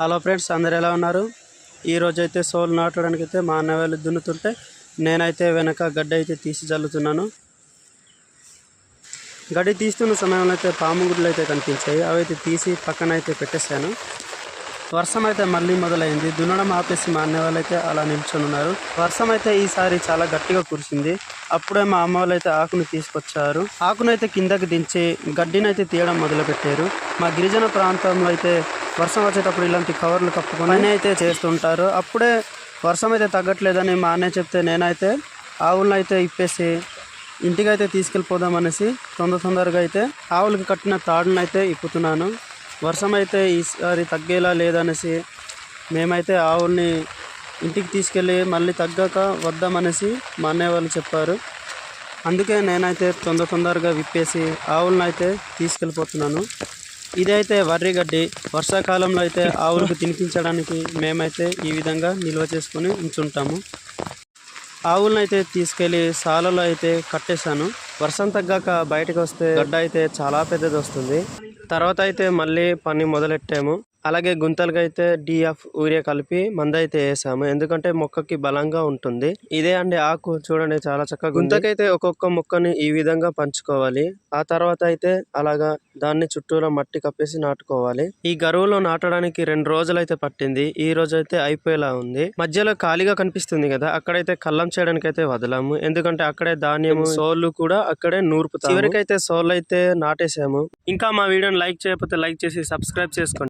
Hello friends, అందరు ఎలా ఉన్నారు? ఈరోజు అయితే సోలు నాటడానికి అయితే మా అన్న వాళ్ళు దున్నుతుంటే నేనైతే వెనక గడ్డి అయితే తీసి జల్లుతున్నాను. గడ్డి తీస్తున్న సమయంలో అయితే పాము గుడ్లు అయితే కనిపించాయి. అవి అయితే తీసి పక్కన అయితే పెట్టేశాను. వర్షం అయితే మళ్ళీ మొదలైంది. దున్నడం ఆపేసి మా అన్న వాళ్ళు అయితే అలా నిల్చొని ఉన్నారు. వర్షం అయితే ఈసారి చాలా గట్టిగా కురిసింది. అప్పుడే మా అమ్మ వాళ్ళు అయితే ఆకును తీసుకొచ్చారు. ఆకునైతే కిందకి దించి గడ్డినైతే తీయడం మొదలుపెట్టారు. మా గిరిజన ప్రాంతంలో అయితే వర్షం వచ్చేటప్పుడు ఇలాంటి కవర్లు కప్పుకొని పని అయితే చేస్తుంటారు. అప్పుడే వర్షం అయితే తగ్గట్లేదని మా అన్నయ్య చెప్తే నేనైతే ఆవులను అయితే ఇప్పేసి ఇంటికైతే తీసుకెళ్ళిపోదామనేసి తొందరగా అయితే ఆవులకి కట్టిన తాడును అయితే ఇప్పుతున్నాను. వర్షం అయితే ఈసారి తగ్గేలా లేదనేసి మేమైతే ఆవుల్ని ఇంటికి తీసుకెళ్ళి మళ్ళీ తగ్గాక వద్దామనేసి మా అన్నయ్య వాళ్ళు చెప్పారు. అందుకే నేనైతే తొందరగా విప్పేసి ఆవులను అయితే తీసుకెళ్ళిపోతున్నాను. ఇదైతే వర్రి గడ్డి. వర్షాకాలంలో అయితే ఆవులకు తినిపించడానికి మేమైతే ఈ విధంగా నిల్వ చేసుకొని ఉంచుంటాము. ఆవులను అయితే తీసుకెళ్ళి సాలలో అయితే కట్టేశాను. వర్షం తగ్గాక బయటకు వస్తే గడ్డ అయితే చాలా పెద్దది వస్తుంది. తర్వాత అయితే మళ్ళీ పని మొదలెట్టాము. అలాగే గుంతలకి అయితే DF యూరియా కలిపి మందైతే వేసాము, ఎందుకంటే మొక్కకి బలంగా ఉంటుంది. ఇదే అండి ఆకు, చూడండి చాలా చక్కగా. గుంతకైతే ఒక్కొక్క మొక్కని ఈ విధంగా పంచుకోవాలి. ఆ తర్వాత అయితే అలాగా దాన్ని చుట్టూరా మట్టి కప్పేసి నాటుకోవాలి. ఈ గరువులో నాటడానికి 2 రోజులు అయితే పట్టింది. ఈ రోజు అయితే అయిపోయేలా ఉంది. మధ్యలో ఖాళీగా కనిపిస్తుంది కదా, అక్కడైతే కల్లం చేయడానికి అయితే వదలాము, ఎందుకంటే అక్కడే ధాన్యము సోళ్ళు కూడా అక్కడే నూర్పుతాము. చివరికైతే సోళ్ళు అయితే నాటేసాము. ఇంకా మా వీడియోని లైక్ చేయకపోతే లైక్ చేసి సబ్స్క్రైబ్ చేసుకోండి.